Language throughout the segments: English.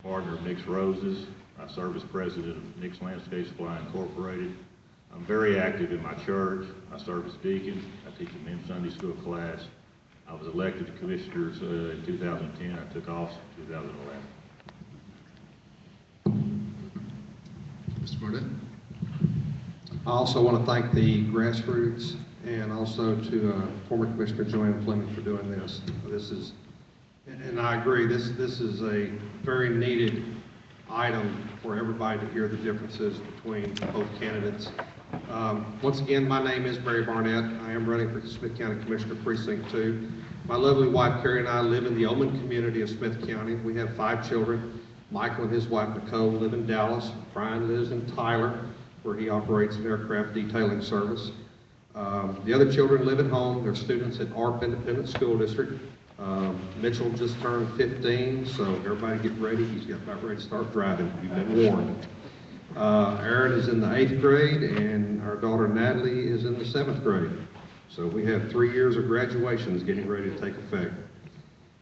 partner of Nick's Roses. I serve as president of Nick's Landscape Supply Incorporated. I'm very active in my church. I serve as deacon. I teach a men's Sunday school class. I was elected to commissioners in 2010. I took office in 2011. Mr. Barnett. I also want to thank the grassroots and also to former Commissioner Joanne Fleming for doing this. This is, and I agree, this is a very needed item for everybody to hear the differences between both candidates. Once again, my name is Barry Barnett. I am running for Smith County Commissioner Precinct 2. My lovely wife, Cary, and I live in the Oman community of Smith County. We have 5 children. Michael and his wife, Nicole, live in Dallas. Brian lives in Tyler, where he operates an aircraft detailing service. The other children live at home. They're students at ARP Independent School District. Mitchell just turned 15, so everybody get ready. He's about ready to start driving. You've been warned. Aaron is in the 8th grade, and our daughter Natalie is in the 7th grade. So we have 3 years of graduations getting ready to take effect.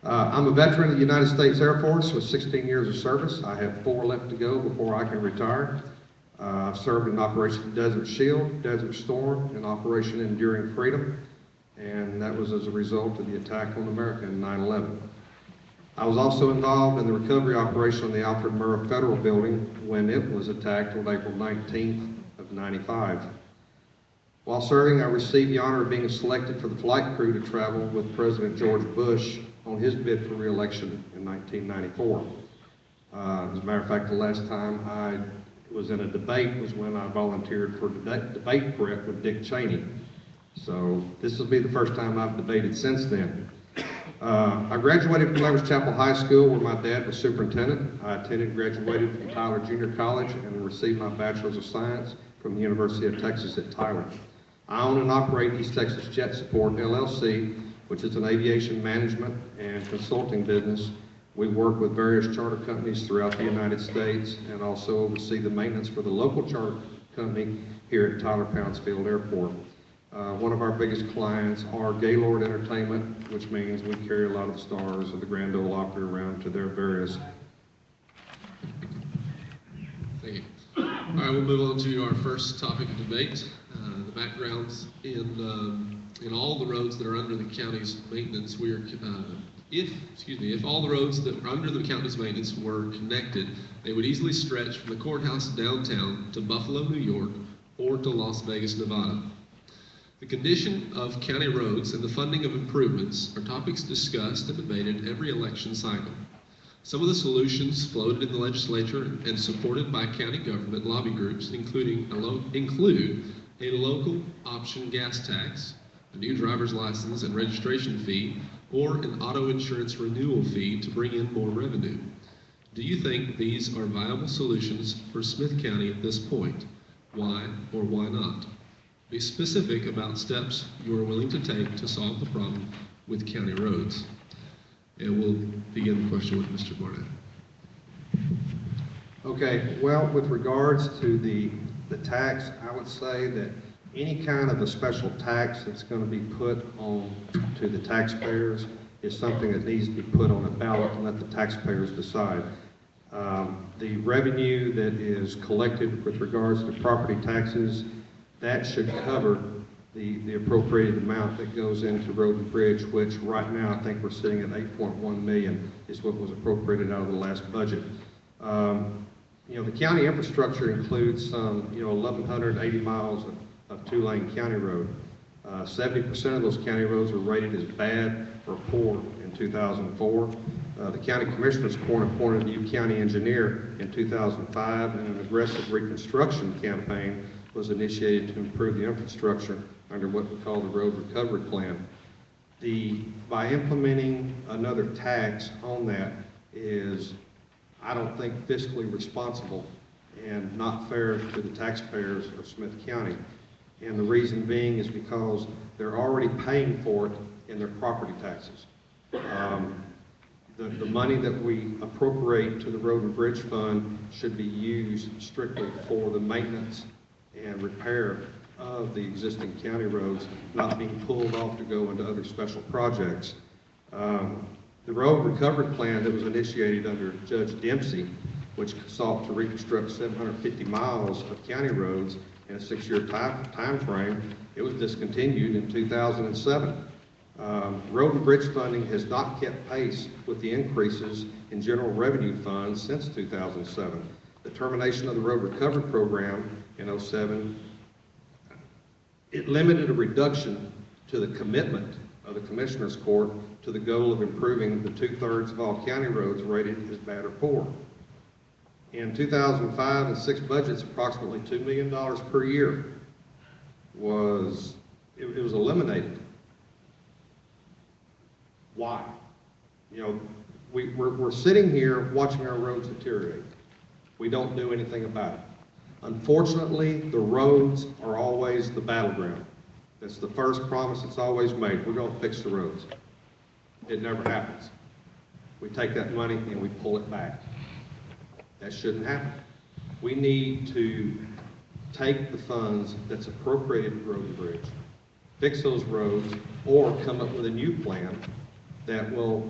I'm a veteran of the United States Air Force with 16 years of service. I have 4 left to go before I can retire. I've served in Operation Desert Shield, Desert Storm, and Operation Enduring Freedom, and that was as a result of the attack on America in 9/11. I was also involved in the recovery operation on the Alfred Murrah Federal Building when it was attacked on April 19th of '95. While serving, I received the honor of being selected for the flight crew to travel with President George Bush on his bid for re-election in 1994. As a matter of fact, the last time I was in a debate was when I volunteered for debate prep with Dick Cheney. So this will be the first time I've debated since then. I graduated from Leverage Chapel High School where my dad was superintendent. I attended and graduated from Tyler Junior College and received my Bachelor's of Science from the University of Texas at Tyler. I own and operate East Texas Jet Support LLC, which is an aviation management and consulting business. We work with various charter companies throughout the United States and also oversee the maintenance for the local charter company here at Tyler-Poundsfield Airport. One of our biggest clients are Gaylord Entertainment, which means we carry a lot of stars of the Grand Ole Opry around to their various. Thank you. All right, we'll move on to our first topic of debate. The backgrounds in all the roads that are under the county's maintenance. If all the roads that are under the county's maintenance were connected, they would easily stretch from the courthouse downtown to Buffalo, New York, or to Las Vegas, Nevada. The condition of county roads and the funding of improvements are topics discussed and debated every election cycle. Some of the solutions floated in the legislature and supported by county government lobby groups include a local option gas tax, a new driver's license and registration fee, or an auto insurance renewal fee to bring in more revenue. Do you think these are viable solutions for Smith County at this point? Why or why not? Be specific about steps you are willing to take to solve the problem with county roads. And we'll begin the question with Mr. Barnett. Okay, well, with regards to the tax, I would say that any kind of a special tax that's going to be put on to the taxpayers is something that needs to be put on a ballot and let the taxpayers decide. The revenue that is collected with regards to property taxes, that should cover the appropriated amount that goes into road and bridge, which right now I think we're sitting at 8.1 million is what was appropriated out of the last budget. The county infrastructure includes some, 1,180 miles of 2-lane county road. 70% of those county roads were rated as bad or poor in 2004. The county commissioner's court appointed a new county engineer in 2005, and an aggressive reconstruction campaign was initiated to improve the infrastructure under what we call the road recovery plan. By implementing another tax on that is, I don't think, fiscally responsible and not fair to the taxpayers of Smith County. And the reason being is because they're already paying for it in their property taxes. The money that we appropriate to the Road and Bridge Fund should be used strictly for the maintenance and repair of the existing county roads, not being pulled off to go into other special projects. The road recovery plan that was initiated under Judge Dempsey, which sought to reconstruct 750 miles of county roads in a 6-year time frame, it was discontinued in 2007. Road and bridge funding has not kept pace with the increases in general revenue funds since 2007. The termination of the road recovery program in 2007, it limited a reduction to the commitment of the Commissioner's Court to the goal of improving the 2/3 of all county roads rated as bad or poor. In 2005 and 6 budgets, approximately $2 million per year was eliminated. Why? You know, we're sitting here watching our roads deteriorate. We don't do anything about it. Unfortunately, the roads are always the battleground. That's the first promise that's always made. We're going to fix the roads. It never happens. We take that money and we pull it back. That shouldn't happen. We need to take the funds that's appropriated for road and bridge, fix those roads, or come up with a new plan that will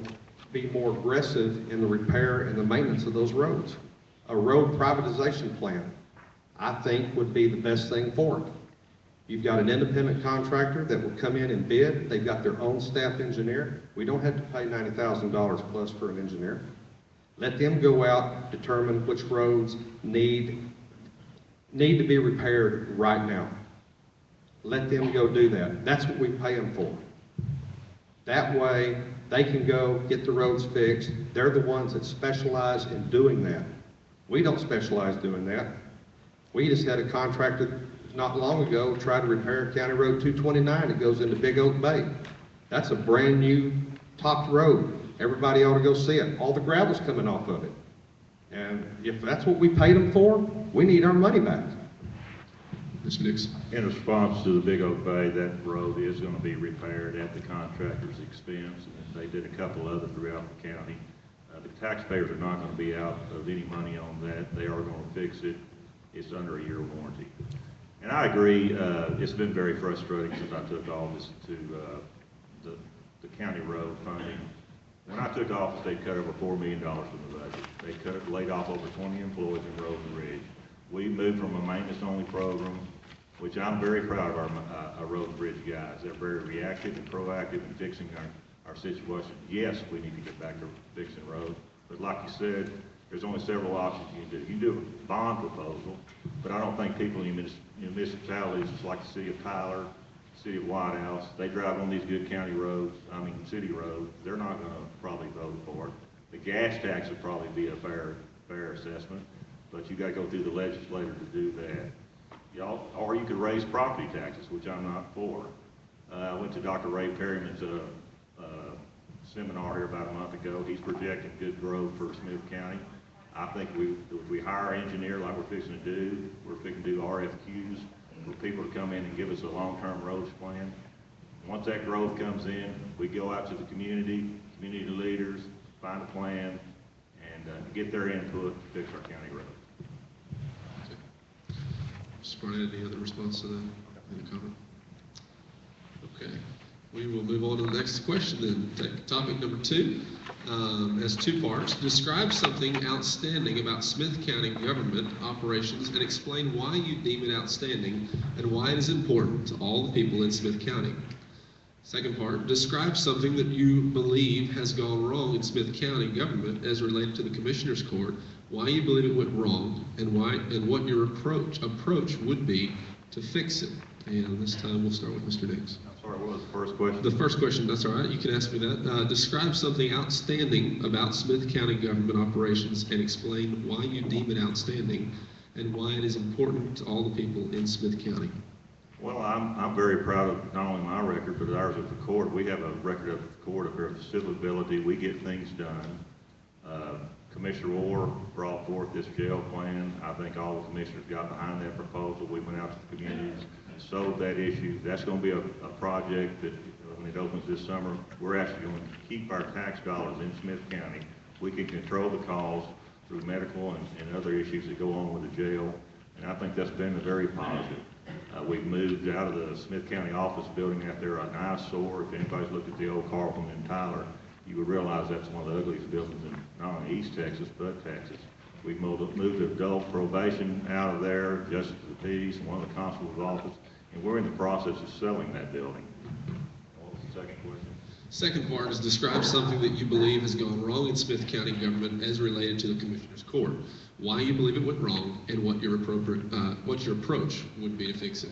be more aggressive in the repair and the maintenance of those roads. A road privatization plan, I think, would be the best thing for it. You've got an independent contractor that will come in and bid. They've got their own staff engineer. We don't have to pay $90,000 plus for an engineer. Let them go out, determine which roads need to be repaired right now. Let them go do that. That's what we pay them for. That way, they can go get the roads fixed. They're the ones that specialize in doing that. We don't specialize doing that. We just had a contractor not long ago try to repair County Road 229 that goes into Big Oak Bay. That's a brand new topped road. Everybody ought to go see it. All the gravel's coming off of it. And if that's what we paid them for, we need our money back. Mr. Nix. In response to the Big Oak Bay, that road is going to be repaired at the contractor's expense, and they did a couple other throughout the county. The taxpayers are not going to be out of any money on that. They are going to fix it. It's under a year warranty. And I agree, it's been very frustrating since I took office to the county road funding. When I took office, they cut over $4 million from the budget. They laid off over 20 employees in road and bridge. We moved from a maintenance-only program, which I'm very proud of our road and bridge guys. They're very reactive and proactive in fixing our situation. Yes, we need to get back to fixing roads, but like you said, there's only several options you can do. You can do a bond proposal, but I don't think people in municipalities, just like the city of Tyler, city of White House, they drive on these good county roads, city roads, they're not going to probably vote for it. The gas tax would probably be a fair assessment, but you got to go through the legislature to do that. Or you could raise property taxes, which I'm not for. I went to Dr. Ray Perryman's seminar here about a month ago. He's projecting good growth for Smith County. I think if we hire an engineer like we're fixing to do, we're fixing to do RFQs for people to come in and give us a long-term roads plan. Once that growth comes in, we go out to the community leaders, find a plan, and get their input to fix our county roads. Okay. Mr. Barnett, any other response to that? Any comment? Okay. We will move on to the next question then. Topic number 2 has 2 parts. Describe something outstanding about Smith County government operations and explain why you deem it outstanding and why it is important to all the people in Smith County. Second part, describe something that you believe has gone wrong in Smith County government as related to the Commissioner's Court, why you believe it went wrong, and what your approach would be to fix it. And this time we'll start with Mr. Nix. I'm sorry, what was the first question? The first question, that's all right, you can ask me that. Describe something outstanding about Smith County government operations and explain why you deem it outstanding and why it is important to all the people in Smith County. Well, I'm very proud of not only my record, but ours at the court. We have a record of the court of our civil ability. We get things done. Commissioner Orr brought forth this jail plan. I think all the commissioners got behind that proposal. We went out to the communities and solved that issue. That's going to be a project that when it opens this summer, we're actually going to keep our tax dollars in Smith County. We can control the costs through medical and other issues that go on with the jail, and I think that's been very positive. We've moved out of the Smith County office building out there, an eyesore. If anybody's looked at the old Carlton in Tyler, you would realize that's one of the ugliest buildings in not only East Texas, but Texas. We've moved adult probation out of there, justice of the peace, and one of the constable's office, and we're in the process of selling that building. What was the second question? Second part is describe something that you believe has gone wrong in Smith County government as related to the Commissioner's Court. Why you believe it went wrong, and what your approach would be to fix it.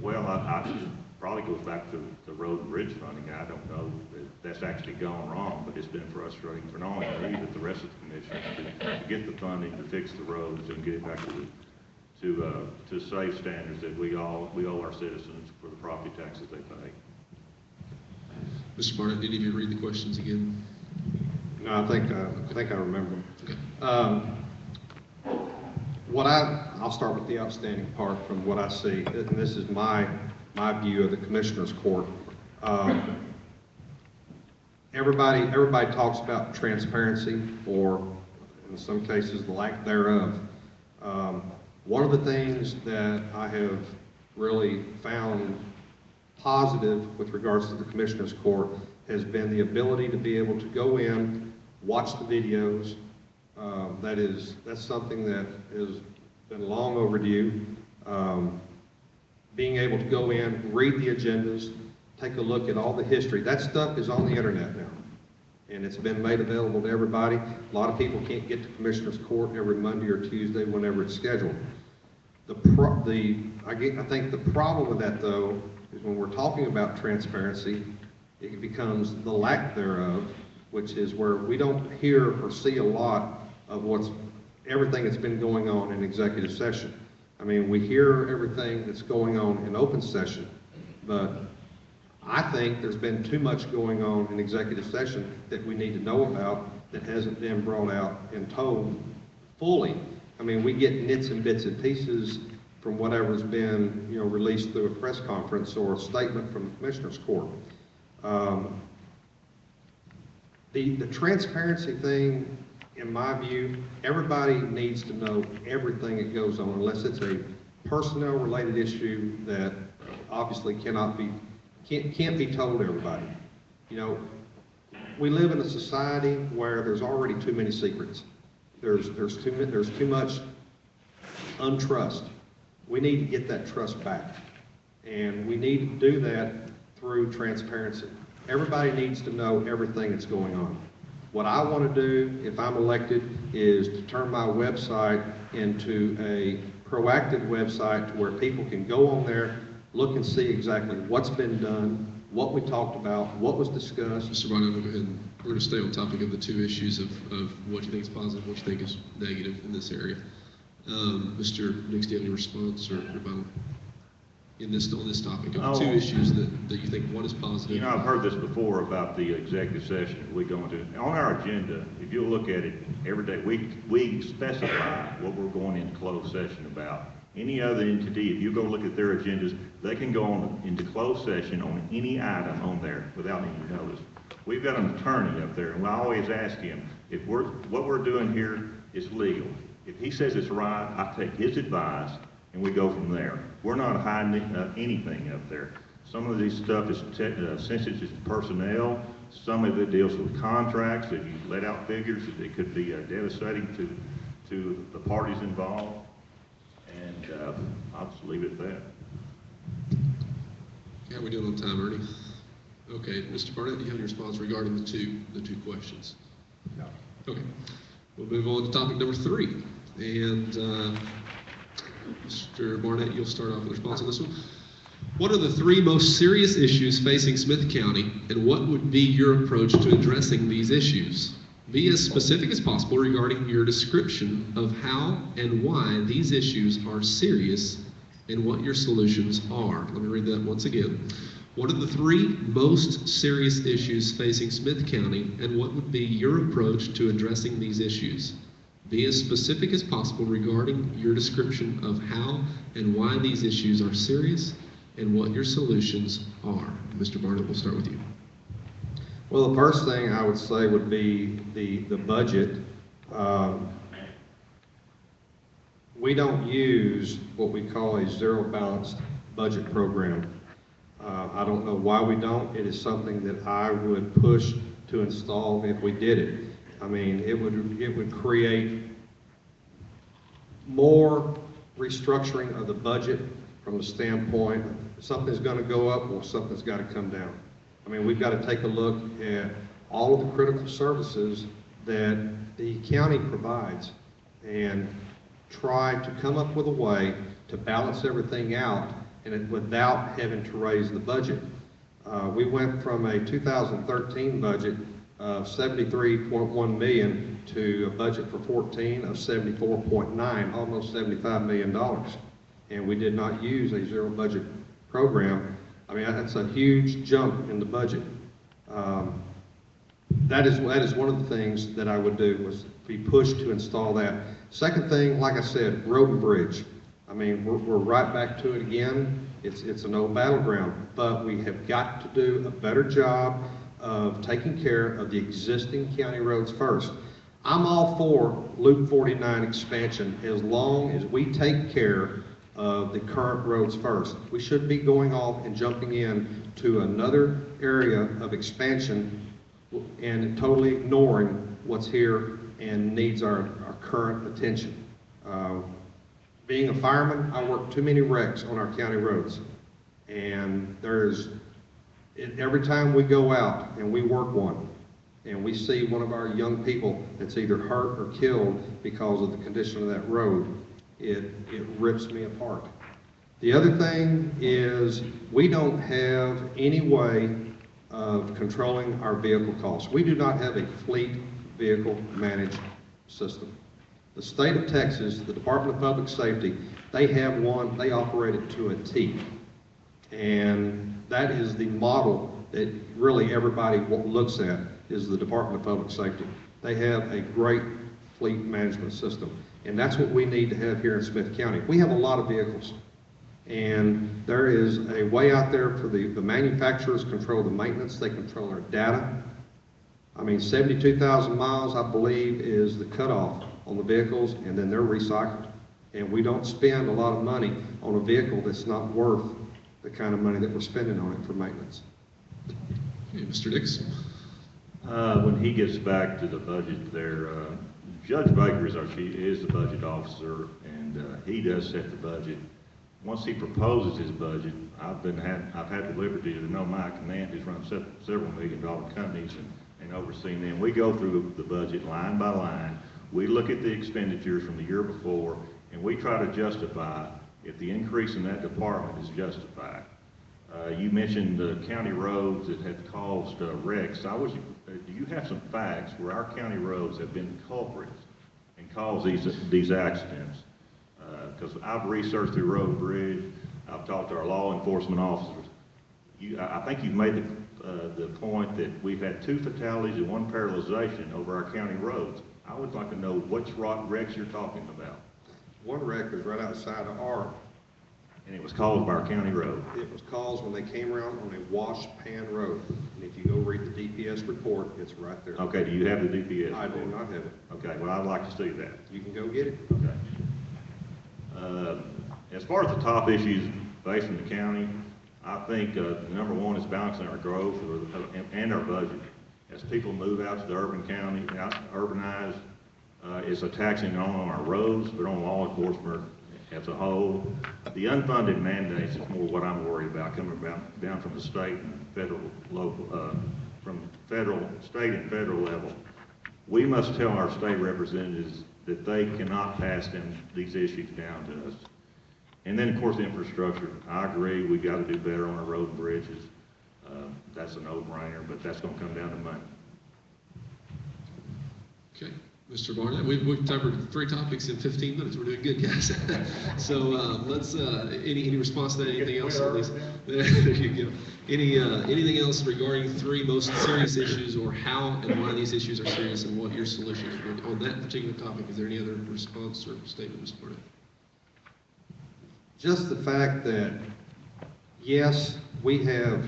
Well, I probably goes back to the road and bridge funding. I don't know that that's actually gone wrong, but it's been frustrating for not only me, but the rest of the commissioners to get the funding to fix the roads and get it back to safe standards that we owe our citizens for the property taxes they pay. Mr. Barnett, did any of you read the questions again? No, I think I remember them. Okay. I'll start with the outstanding part from what I see, and this is my view of the Commissioner's Court. Everybody talks about transparency, or in some cases, the lack thereof. One of the things that I have really found positive with regards to the Commissioner's Court has been the ability to be able to go in, watch the videos. That's something that has been long overdue. Being able to go in, read the agendas, take a look at all the history. That stuff is on the internet now, and it's been made available to everybody. A lot of people can't get to Commissioner's Court every Monday or Tuesday whenever it's scheduled. I think the problem with that, though, is when we're talking about transparency, it becomes the lack thereof, which is where we don't hear or see a lot of everything that's been going on in executive session. I mean, we hear everything that's going on in open session, but I think there's been too much going on in executive session that we need to know about that hasn't been brought out and told fully. I mean, we get nits and bits and pieces from whatever's been, released through a press conference or a statement from the Commissioner's Court. The transparency thing, in my view, everybody needs to know everything that goes on, unless it's a personnel related issue that obviously can't be told to everybody. We live in a society where there's already too many secrets. There's too much untrust. We need to get that trust back, and we need to do that through transparency. Everybody needs to know everything that's going on. What I want to do, if I'm elected, is to turn my website into a proactive website to where people can go on there, look and see exactly what's been done, what we talked about, what was discussed. Mr. Barnett, go ahead. We're going to stay on topic of the two issues of what you think is positive, what you think is negative in this area. Mr. Nix, do you have any response or rebuttal on this topic of two issues that you think one is positive? I've heard this before about the executive session we go into. On our agenda, if you look at it every day, we specify what we're going into closed session about. Any other entity, if you go look at their agendas, they can go into closed session on any item on there without any notice. We've got an attorney up there, and I always ask him, what we're doing here is legal. If he says it's right, I take his advice, and we go from there. We're not hiding anything up there. Some of this stuff is sensitive to personnel. Some of it deals with contracts. If you let out figures, it could be devastating to the parties involved. And I'll just leave it at that. How are we doing on time, Ernie? Okay, Mr. Barnett, do you have any response regarding the two questions? No. Okay, we'll move on to topic number 3. And Mr. Barnett, you'll start off with a response on this one. What are the 3 most serious issues facing Smith County, and what would be your approach to addressing these issues? Be as specific as possible regarding your description of how and why these issues are serious and what your solutions are. Let me read that once again. What are the 3 most serious issues facing Smith County, and what would be your approach to addressing these issues? Be as specific as possible regarding your description of how and why these issues are serious and what your solutions are. Mr. Barnett, we'll start with you. Well, the first thing I would say would be the budget. We don't use what we call a zero-balanced budget program. I don't know why we don't. It is something that I would push to install if we did it. I mean, it would create more restructuring of the budget from the standpoint, if something's going to go up, well, something's got to come down. I mean, we've got to take a look at all of the critical services that the county provides and try to come up with a way to balance everything out and without having to raise the budget. We went from a 2013 budget of $73.1 million to a budget for 14 of 74.9, almost $75 million. And we did not use a zero budget program. I mean, that's a huge jump in the budget. That is one of the things that I would do, was be pushed to install that. Second thing, like I said, road and bridge. I mean, we're right back to it again. It's an old battleground, but we have got to do a better job of taking care of the existing county roads first. I'm all for Loop 49 expansion as long as we take care of the current roads first. We shouldn't be going off and jumping in to another area of expansion and totally ignoring what's here and needs our current attention. Being a fireman, I work too many wrecks on our county roads. And every time we go out and we work one, and we see one of our young people that's either hurt or killed because of the condition of that road, it rips me apart. The other thing is we don't have any way of controlling our vehicle costs. We do not have a fleet vehicle managed system. The state of Texas, the Department of Public Safety, they have one, they operate it to a T. And that is the model that really everybody looks at, is the Department of Public Safety. They have a great fleet management system. And that's what we need to have here in Smith County. We have a lot of vehicles. And there is a way out there for the manufacturers control the maintenance, they control our data. I mean, 72,000 miles, I believe, is the cutoff on the vehicles, and then they're recycled. And we don't spend a lot of money on a vehicle that's not worth the kind of money that we're spending on it for maintenance. Okay, Mr. Dix. When he gets back to the budget there, Judge Baker is the budget officer, and he does set the budget. Once he proposes his budget, I've had the liberty to know my command has run several million-dollar companies and overseen them. We go through the budget line by line. We look at the expenditures from the year before, and we try to justify if the increase in that department is justified. You mentioned the county roads that have caused wrecks. Do you have some facts where our county roads have been culprits and caused these accidents? Because I've researched through road and bridge, I've talked to our law enforcement officers. I think you've made the point that we've had 2 fatalities and 1 paralyzation over our county roads. I would like to know which wrecks you're talking about. One wreck was right outside of our. And it was caused by our county road. It was caused when they came around on a wash pan road. And if you go read the DPS report, it's right there. Okay, do you have the DPS report? I do not have it. Okay, well, I'd like to see that. You can go get it. Okay. As far as the top issues facing the county, I think number 1 is balancing our growth and our budget. As people move out to the urbanized, it's a taxing on our roads, but on law enforcement as a whole. The unfunded mandates is more what I'm worried about, coming down from the state and federal, from federal, state and federal level. We must tell our state representatives that they cannot pass these issues down to us. And then, of course, infrastructure. I agree, we've got to do better on our road and bridges. That's a no-brainer, but that's going to come down to money. Okay, Mr. Barnett, we've covered 3 topics in 15 minutes. We're doing good, guys. So let's, any response to that? Anything else on these? There you go. Anything else regarding 3 most serious issues, or how and why these issues are serious and what your solutions are on that particular topic? Is there any other response or statement, Mr. Barnett? Just the fact that, yes, we have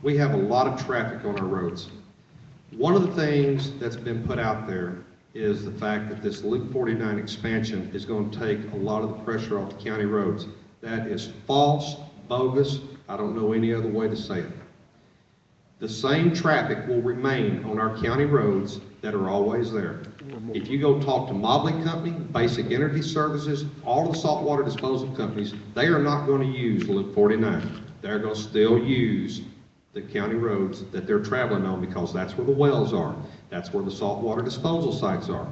a lot of traffic on our roads. One of the things that's been put out there is the fact that this Loop 49 expansion is going to take a lot of the pressure off the county roads. That is false, bogus. I don't know any other way to say it. The same traffic will remain on our county roads that are always there. If you go talk to Mobley Company, Basic Energy Services, all the saltwater disposal companies, they are not going to use Loop 49. They're going to still use the county roads that they're traveling on because that's where the wells are. That's where the saltwater disposal sites are.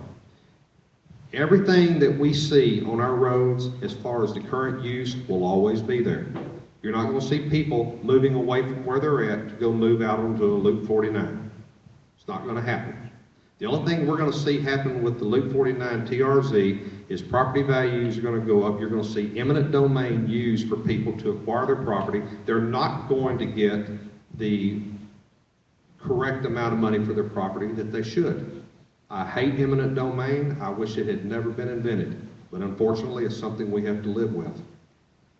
Everything that we see on our roads as far as the current use will always be there. You're not going to see people moving away from where they're at to go move out onto Loop 49. It's not going to happen. The only thing we're going to see happen with the Loop 49 TRZ is property values are going to go up. You're going to see eminent domain used for people to acquire their property. They're not going to get the correct amount of money for their property that they should. I hate eminent domain. I wish it had never been invented, but unfortunately it's something we have to live with.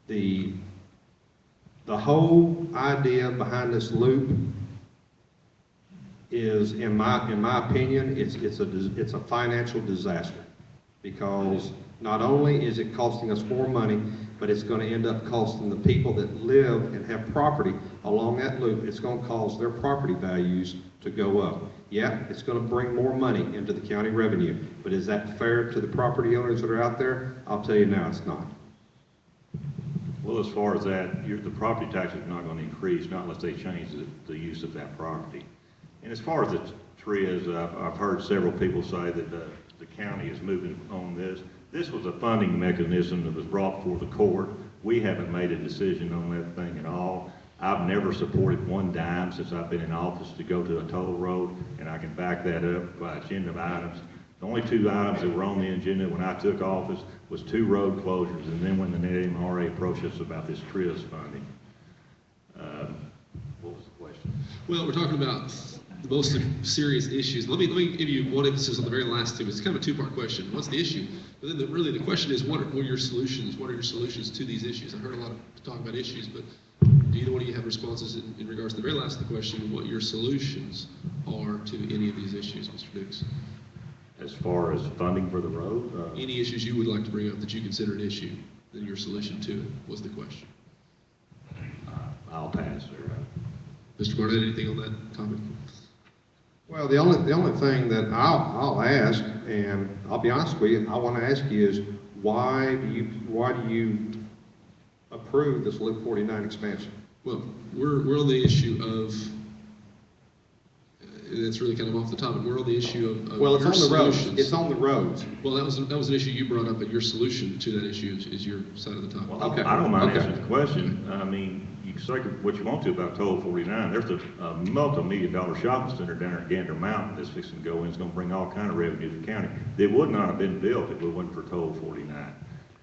The whole idea behind this loop is, in my opinion, it's a financial disaster, because not only is it costing us more money, but it's going to end up costing the people that live and have property along that loop. It's going to cause their property values to go up. Yeah, it's going to bring more money into the county revenue, but is that fair to the property owners that are out there? I'll tell you now, it's not. Well, as far as that, the property tax is not going to increase, not unless they change the use of that property. And as far as the TRIAs, I've heard several people say that the county is moving on this. This was a funding mechanism that was brought before the court. We haven't made a decision on that thing at all. I've never supported one dime since I've been in office to go to a toll road, and I can back that up by agenda items. The only two items that were on the agenda when I took office was 2 road closures, and then when the NMRA approached us about this TRIAS funding. What was the question? Well, we're talking about the most serious issues. Let me give you one emphasis on the very last two. It's kind of a two-part question. What's the issue? But then really the question is, what are your solutions? What are your solutions to these issues? I heard a lot of talk about issues, but do either one of you have responses in regards to the very last of the question, what your solutions are to any of these issues, Mr. Dukes? As far as funding for the road? Any issues you would like to bring up that you consider an issue, then your solution to it was the question. I'll pass there. Mr. Barnett, anything on that topic? Well, the only thing that I'll ask, and I'll be honest with you, I want to ask you is, why do you approve this Loop 49 expansion? Well, we're on the issue of, and it's really kind of off the topic, we're on the issue of well, it's your on the solutions. roads. It's on the roads. Well, that was an issue you brought up, but your solution to that issue is your side of the topic. Well, Okay. I don't mind Okay. answering the question. I mean, you can say what you want to about Toll 49. There's a multi-million-dollar shopping center down there at Gander Mountain that's fixing to go in. It's going to bring all kind of revenue to the county. It would not have been built if it wasn't for Toll 49.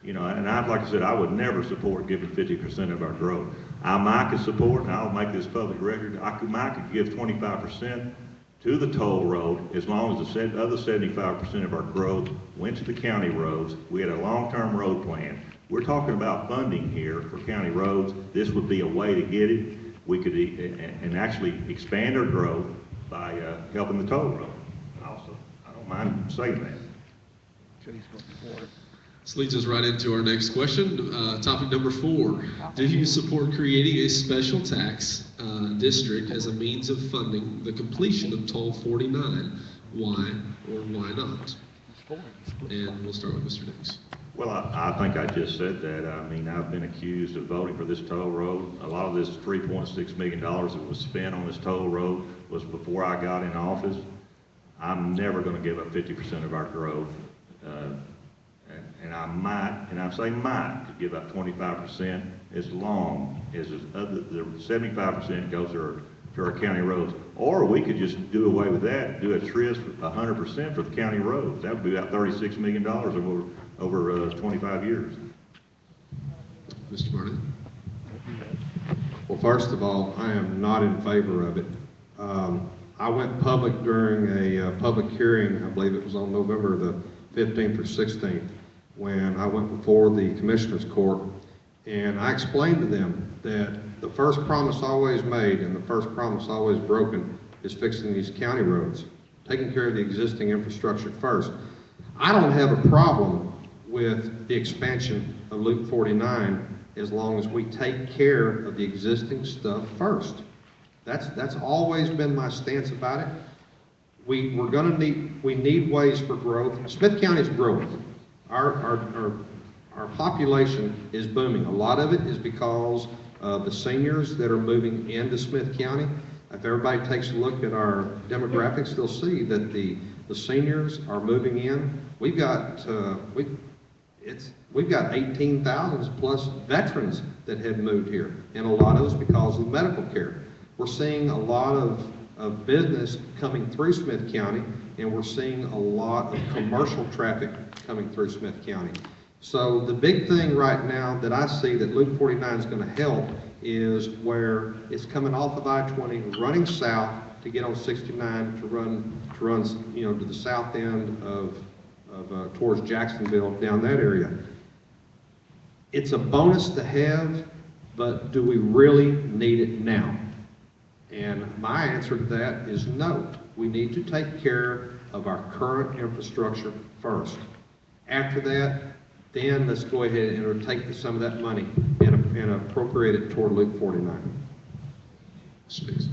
You know, and like I said, I would never support giving 50% of our growth. I might could support, and I'll make this public record, I could give 25% to the toll road as long as the other 75% of our growth went to the county roads. We had a long-term road plan. We're talking about funding here for county roads. This would be a way to get it. We could and actually expand our growth by helping the toll road also. I don't mind saying that. This leads us right into our next question. Topic number 4. Do you support creating a special tax district as a means of funding the completion of Toll 49? Why or why not? And we'll start with Mr. Dix. Well, I think I just said that. I mean, I've been accused of voting for this toll road. A lot of this $3.6 million that was spent on this toll road was before I got in office. I'm never going to give up 50% of our growth. And I might, and I say might, to give up 25% as long as the 75% goes to our county roads. Or we could just do away with that, do a TRIS for 100% for the county roads. That would be about $36 million over 25 years. Mr. Barnett. Well, first of all, I am not in favor of it. I went public during a public hearing, I believe it was on November the 15th or 16th, when I went before the Commissioner's Court, and I explained to them that the first promise always made and the first promise always broken is fixing these county roads, taking care of the existing infrastructure first. I don't have a problem with the expansion of Loop 49 as long as we take care of the existing stuff first. That's always been my stance about it. We need ways for growth. Smith County is growing. Our population is booming. A lot of it is because of the seniors that are moving into Smith County. If everybody takes a look at our demographics, they'll see that the seniors are moving in. We've got 18,000 plus veterans that have moved here, and a lot of it's because of medical care. We're seeing a lot of business coming through Smith County, and we're seeing a lot of commercial traffic coming through Smith County. So the big thing right now that I see that Loop 49 is going to help is where it's coming off of I-20, running south to get on 69 to run to the south end of towards Jacksonville, down that area. It's a bonus to have, but do we really need it now? And my answer to that is no. We need to take care of our current infrastructure first. After that, then let's go ahead and take some of that money and appropriate it toward Loop 49. Speaks.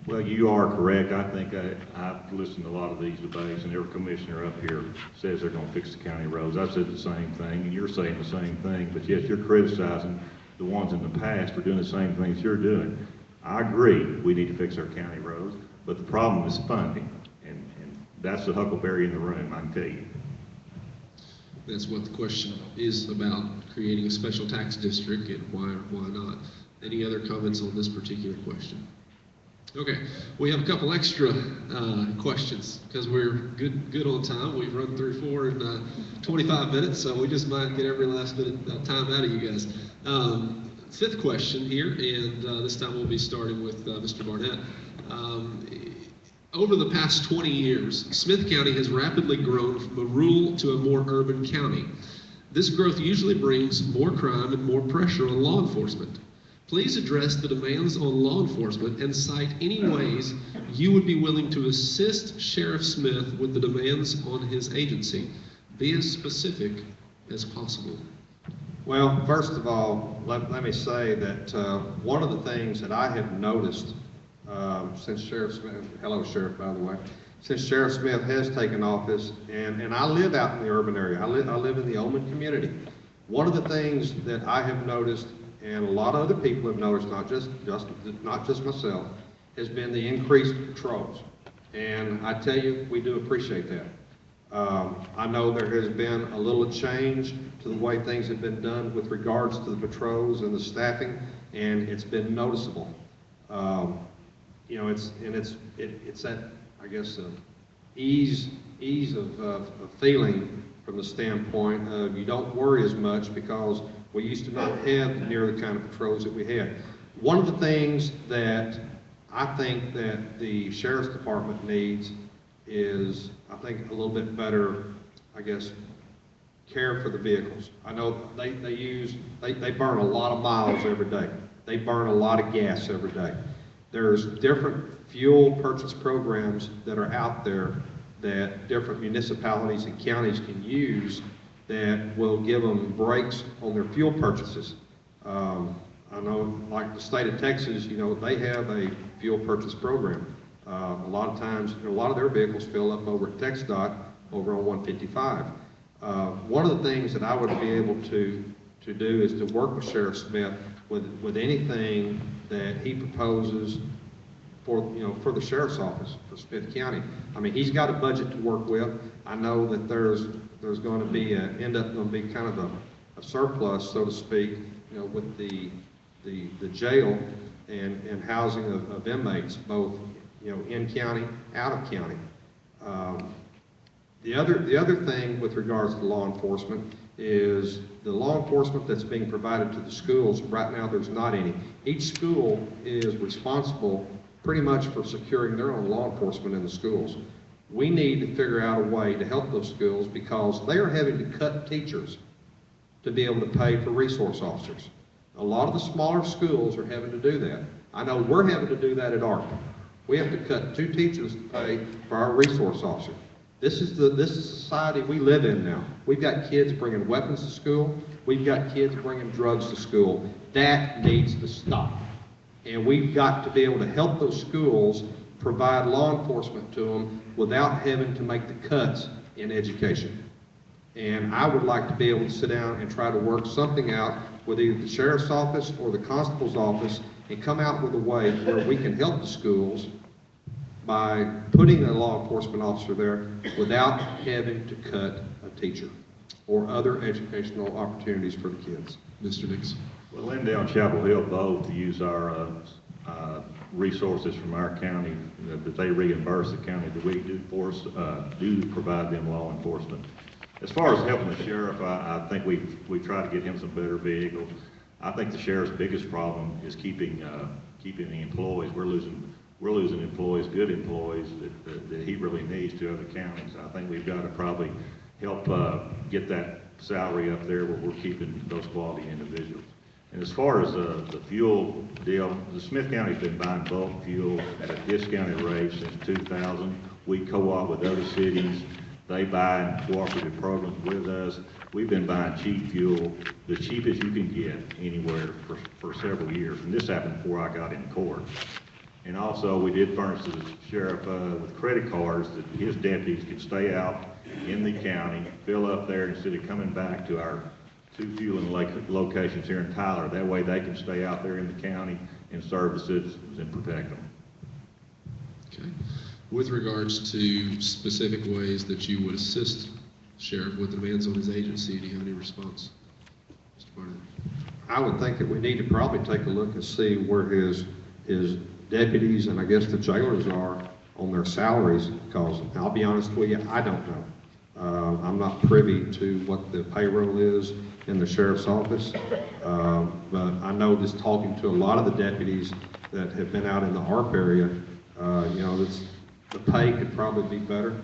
Well, you are correct. I think I've listened to a lot of these debates, and every commissioner up here says they're going to fix the county roads. I said the same thing, and you're saying the same thing, but yes, you're criticizing the ones in the past for doing the same things you're doing. I agree, we need to fix our county roads, but the problem is funding, and that's the huckleberry in the room, I can tell you. That's what the question is about, creating a special tax district, and why or why not. Any other comments on this particular question? Okay, we have a couple extra questions because we're good on time. We've run through 4 in 25 minutes, so we just might get every last bit of time out of you guys. 5th question here, and this time we'll be starting with Mr. Barnett. Over the past 20 years, Smith County has rapidly grown from a rural to a more urban county. This growth usually brings more crime and more pressure on law enforcement. Please address the demands on law enforcement and cite any ways you would be willing to assist Sheriff Smith with the demands on his agency. Be as specific as possible. Well, first of all, let me say that one of the things that I have noticed since Sheriff Smith, hello Sheriff, by the way, since Sheriff Smith has taken office, and I live out in the urban area, I live in the Ullman community. One of the things that I have noticed, and a lot of other people have noticed, not just myself, has been the increased patrols. And I tell you, we do appreciate that. I know there has been a little change to the way things have been done with regards to the patrols and the staffing, and it's been noticeable. It's that, I guess, ease of feeling from the standpoint of you don't worry as much because we used to not have near the kind of patrols that we had. One of the things that I think that the Sheriff's Department needs is, I think, a little bit better, I guess, care for the vehicles. I know they burn a lot of miles every day. They burn a lot of gas every day. There's different fuel purchase programs that are out there that different municipalities and counties can use that will give them breaks on their fuel purchases. I know, like the state of Texas, they have a fuel purchase program. A lot of times, a lot of their vehicles fill up over at TxDOT over on 155. One of the things that I would be able to do is to work with Sheriff Smith with anything that he proposes for the sheriff's office for Smith County. I mean, he's got a budget to work with. I know that there's going to be end up going to be kind of a surplus, so to speak, with the jail and housing of inmates, both in county, out of county. The other thing with regards to law enforcement is the law enforcement that's being provided to the schools. Right now, there's not any. Each school is responsible pretty much for securing their own law enforcement in the schools. We need to figure out a way to help those schools because they are having to cut teachers to be able to pay for resource officers. A lot of the smaller schools are having to do that. I know we're having to do that at Arkham. We have to cut 2 teachers to pay for our resource officer. This is the society we live in now. We've got kids bringing weapons to school. We've got kids bringing drugs to school. That needs to stop. And we've got to be able to help those schools provide law enforcement to them without having to make the cuts in education. And I would like to be able to sit down and try to work something out with either the sheriff's office or the constable's office and come out with a way where we can help the schools by putting a law enforcement officer there without having to cut a teacher or other educational opportunities for the kids. Mr. Nix. Well, Lindale and Chapel Hill both use our resources from our county that they reimburse the county that we do provide them law enforcement. As far as helping the sheriff, I think we try to get him some better vehicles. I think the sheriff's biggest problem is keeping the employees. We're losing employees, good employees that he really needs to other counties. I think we've got to probably help get that salary up there where we're keeping those quality individuals. And as far as the fuel deal, the Smith County's been buying bulk fuel at a discounted rate since 2000. We co-op with other cities. They buy in cooperative programs with us. We've been buying cheap fuel, the cheapest you can get anywhere for several years. And this happened before I got in court. And also, we did furnish the sheriff with credit cards that his deputies could stay out in the county, fill up there instead of coming back to our two fueling locations here in Tyler. That way they can stay out there in the county and serve the citizens and protect them. Okay. With regards to specific ways that you would assist Sheriff with demands on his agency, do you have any response? Mr. Barnett? I would think that we need to probably take a look and see where his deputies and I guess the jailers are on their salaries, because I'll be honest with you, I don't know. I'm not privy to what the payroll is in the sheriff's office, but I know just talking to a lot of the deputies that have been out in the ARP area, you know, the pay could probably be better.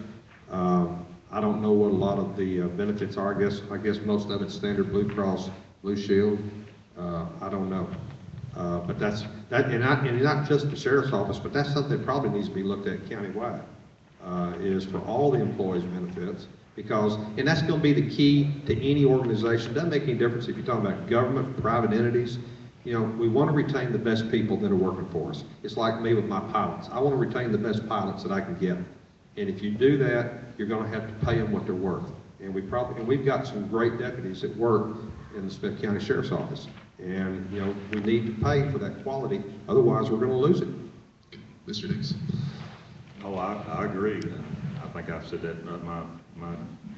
I don't know what a lot of the benefits are. I guess most of it's standard Blue Cross Blue Shield. I don't know. But and not just the sheriff's office, but that's something that probably needs to be looked at countywide, is for all the employees' benefits, and that's going to be the key to any organization. It doesn't make any difference if you're talking about government, private entities. You know, we want to retain the best people that are working for us. It's like me with my pilots. I want to retain the best pilots that I can get. And if you do that, you're going to have to pay them what they're worth. And we've got some great deputies that work in the Smith County Sheriff's Office. And, you know, we need to pay for that quality, otherwise we're going to lose it. Mr. Nix. Oh, I agree. I think I've said that in my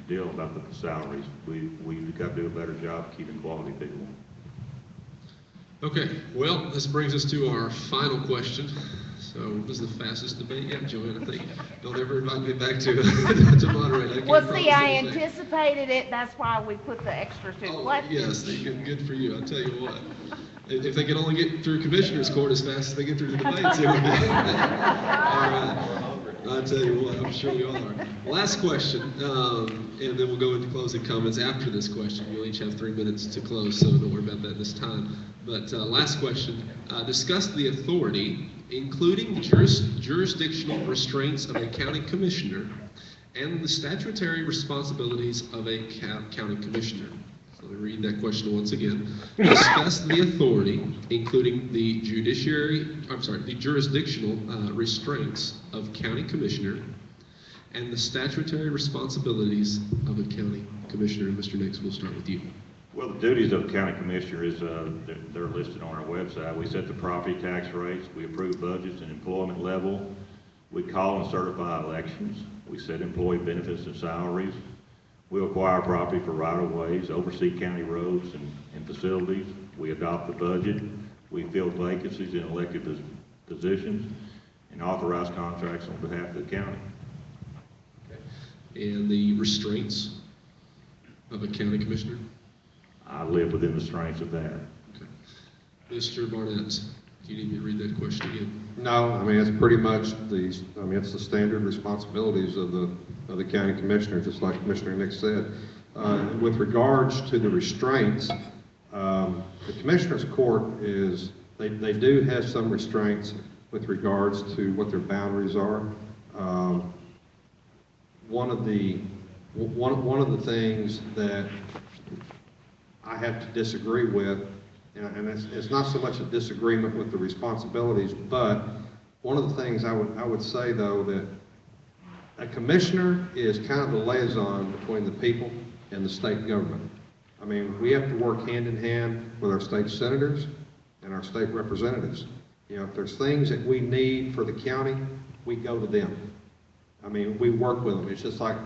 deal about the salaries. We've got to do a better job keeping quality people. Okay, well, this brings us to our final question. So this is the fastest debate yet, Joanne, I think. Don't ever invite me back to moderate. Well, see, I anticipated it. That's why we put the extra two questions. Yes, good for you. I'll tell you what. If they can only get through Commissioner's Court as fast as they get through the debates, it would be. All right. I'll tell you what, I'm sure we all are. Last question, and then we'll go into closing comments after this question. You'll each have 3 minutes to close, so don't worry about that this time. But last question, discuss the authority, including jurisdictional restraints of a county commissioner and the statutory responsibilities of a county commissioner. So let me read that question once again. Discuss the authority, including the jurisdictional restraints of county commissioner and the statutory responsibilities of a county commissioner. And Mr. Nix, we'll start with you. Well, the duties of a county commissioner is, they're listed on our website. We set the property tax rates, we approve budgets and employment level, we call and certify elections, we set employee benefits and salaries, we acquire property for right-of-ways, oversee county roads and facilities, we adopt the budget, we fill vacancies in elected positions, and authorize contracts on behalf of the county. Okay. And the restraints of a county commissioner? I live within the restraints of that. Okay. Mr. Barnett, do you need me to read that question again? No, I mean, it's pretty much it's the standard responsibilities of the county commissioner, just like Commissioner Nix said. With regards to the restraints, the Commissioner's Court they do have some restraints with regards to what their boundaries are. one of the things that I have to disagree with, and it's not so much a disagreement with the responsibilities, but one of the things I would say, though, that a commissioner is kind of the liaison between the people and the state government. I mean, we have to work hand in hand with our state senators and our state representatives. You know, if there's things that we need for the county, we go to them. I mean, we work with them. It's just like,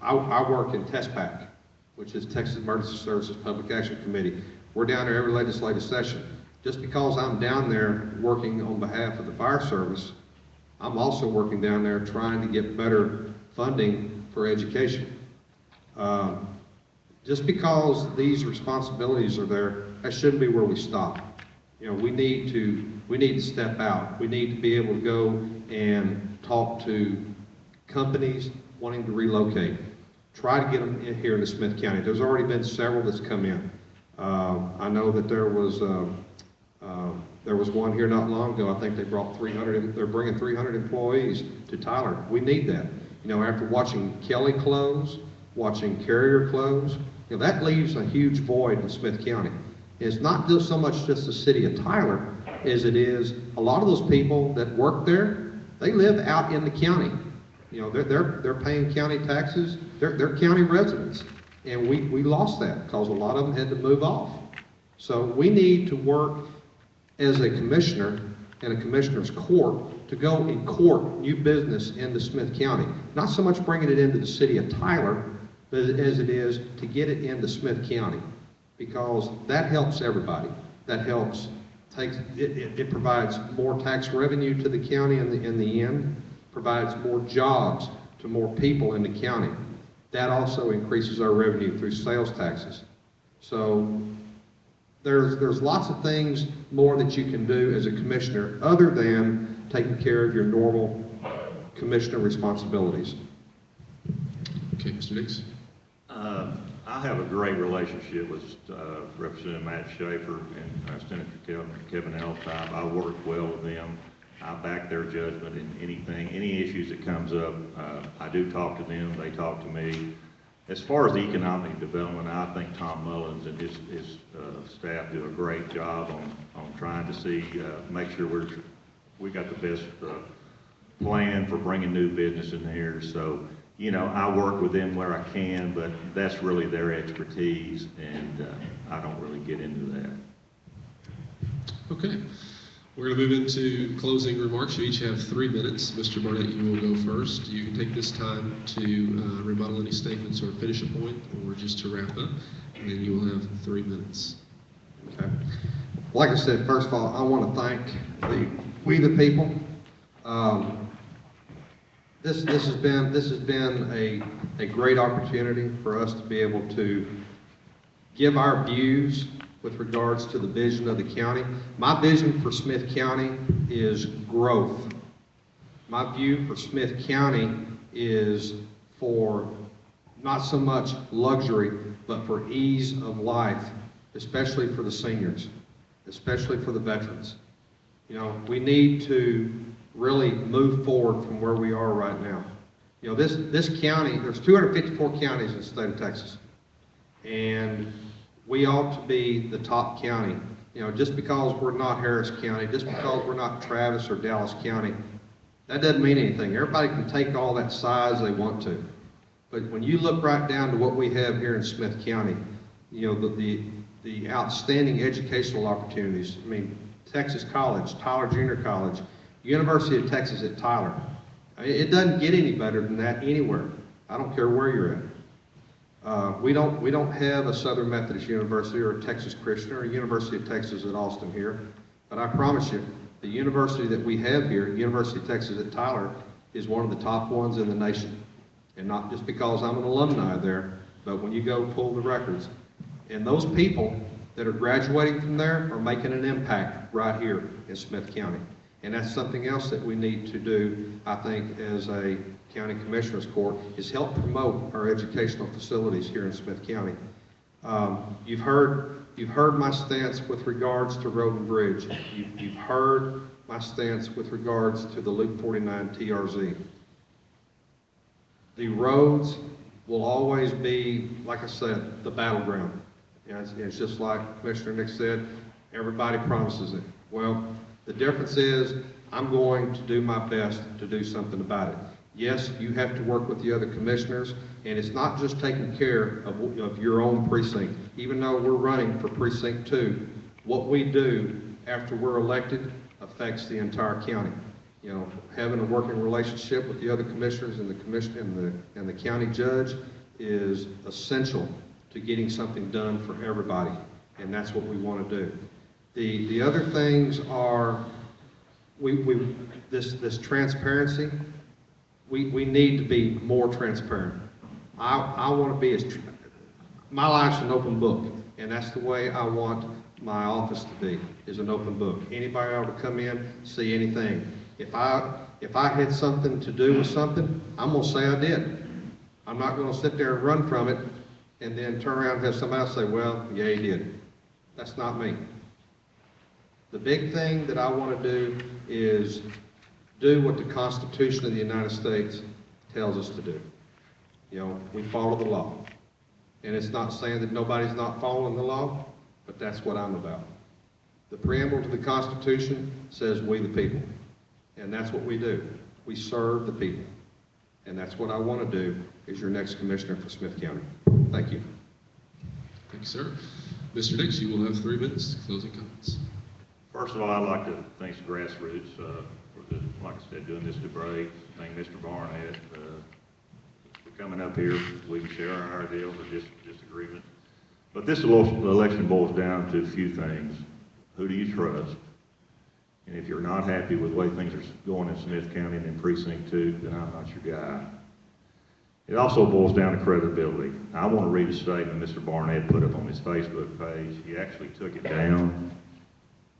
I work in TESPAC, which is Texas Emergency Services Public Action Committee. We're down there every legislative session. Just because I'm down there working on behalf of the fire service, I'm also working down there trying to get better funding for education. Just because these responsibilities are there, that shouldn't be where we stop. You know, we need to step out. We need to be able to go and talk to companies wanting to relocate. Try to get them in here in Smith County. There's already been several that's come in. I know that there was one here not long ago. I think they brought 300, they're bringing 300 employees to Tyler. We need that. You know, after watching Kelly close, watching Carrier close, you know, that leaves a huge void in Smith County. It's not just so much just the city of Tyler as it is a lot of those people that work there, they live out in the county. You know, they're paying county taxes, they're county residents. And we lost that because a lot of them had to move off. So we need to work as a commissioner and a commissioner's court to go and court new business into Smith County. Not so much bringing it into the city of Tyler, but as it is to get it into Smith County, because that helps everybody. That helps, it provides more tax revenue to the county in the end, provides more jobs to more people in the county. That also increases our revenue through sales taxes. So there's lots of things more that you can do as a commissioner other than taking care of your normal commissioner responsibilities. Okay, Mr. Nix. I have a great relationship with Representative Matt Schaefer and Senator Kevin Elstein. I work well with them. I back their judgment in any issues that comes up. I do talk to them, they talk to me. As far as the economic development, I think Tom Mullins and his staff do a great job on trying to make sure we got the best plan for bringing new business in here. So, you know, I work with them where I can, but that's really their expertise, and I don't really get into that. Okay. We're going to move into closing remarks. You each have 3 minutes. Mr. Barnett, you will go first. You can take this time to rebuttal any statements or finish a point, or just to wrap up, and then you will have 3 minutes. Okay. Like I said, first of all, I want to thank we the people. This has been a great opportunity for us to be able to give our views with regards to the vision of the county. My vision for Smith County is growth. My view for Smith County is for not so much luxury, but for ease of life, especially for the seniors, especially for the veterans. You know, we need to really move forward from where we are right now. You know, this county, there's 254 counties in the state of Texas, and we ought to be the top county. You know, just because we're not Harris County, just because we're not Travis or Dallas County, that doesn't mean anything. Everybody can take all that size they want to. But when you look right down to what we have here in Smith County, you know, the outstanding educational opportunities. I mean, Texas College, Tyler Junior College, University of Texas at Tyler. I mean, it doesn't get any better than that anywhere. I don't care where you're at. We don't have a Southern Methodist University or a Texas Christian or a University of Texas at Austin here, but I promise you, the university that we have here, University of Texas at Tyler, is one of the top ones in the nation. And not just because I'm an alumni there, but when you go pull the records. And those people that are graduating from there are making an impact right here in Smith County. And that's something else that we need to do, I think, as a County Commissioners Court, is help promote our educational facilities here in Smith County. You've heard my stance with regards to Road and Bridge. You've heard my stance with regards to the Loop 49 TRZ. The roads will always be, like I said, the battleground. And it's just like Commissioner Nick said, everybody promises it. Well, the difference is, I'm going to do my best to do something about it. Yes, you have to work with the other commissioners, and it's not just taking care of your own precinct. Even though we're running for precinct 2, what we do after we're elected affects the entire county. You know, having a working relationship with the other commissioners and the commission and the county judge is essential to getting something done for everybody, and that's what we want to do. The other things are, this transparency, we need to be more transparent. I want to be my life's an open book, and that's the way I want my office to be, is an open book. Anybody ought to come in, see anything. If I had something to do with something, I'm going to say I did. I'm not going to sit there and run from it and then turn around and have somebody else say, well, yeah, he did. That's not me. The big thing that I want to do is do what the Constitution of the United States tells us to do. You know, we follow the law. And it's not saying that nobody's not following the law, but that's what I'm about. The preamble to the Constitution says we the people. And that's what we do. We serve the people. And that's what I want to do as your next commissioner for Smith County. Thank you. Thank you, sir. Mr. Nix, you will have 3 minutes, closing comments. First of all, I'd like to thank the grassroots for like I said, doing this debate. Thank Mr. Barnett for coming up here. We can share our ideals or disagreement. But this election boils down to a few things. Who do you trust? And if you're not happy with the way things are going in Smith County and in Precinct 2, then I'm not your guy. It also boils down to credibility. I want to read a statement Mr. Barnett put up on his Facebook page. He actually took it down,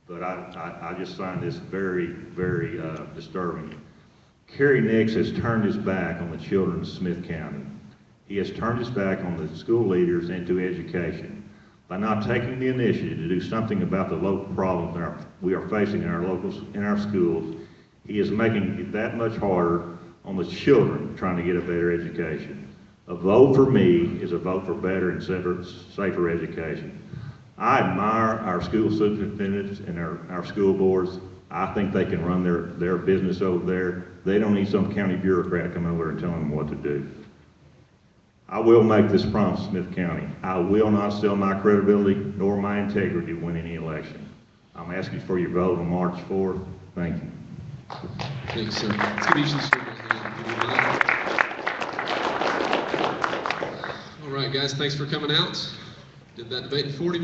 but I just find this very, very disturbing. Cary Nix has turned his back on the children of Smith County. He has turned his back on the school leaders and to education. By not taking the initiative to do something about the local problems we are facing in our schools, he is making it that much harder on the children trying to get a better education. A vote for me is a vote for better and safer education. I admire our school superintendents and our school boards. I think they can run their business over there. They don't need some county bureaucrat coming over and telling them what to do. I will make this promise to Smith County. I will not sell my credibility nor my integrity to win any election. I'm asking for your vote on March 4th. Thank you. Thanks, sir. Let's give each of the All right, guys, thanks for coming out. Did that debate in 40 minutes.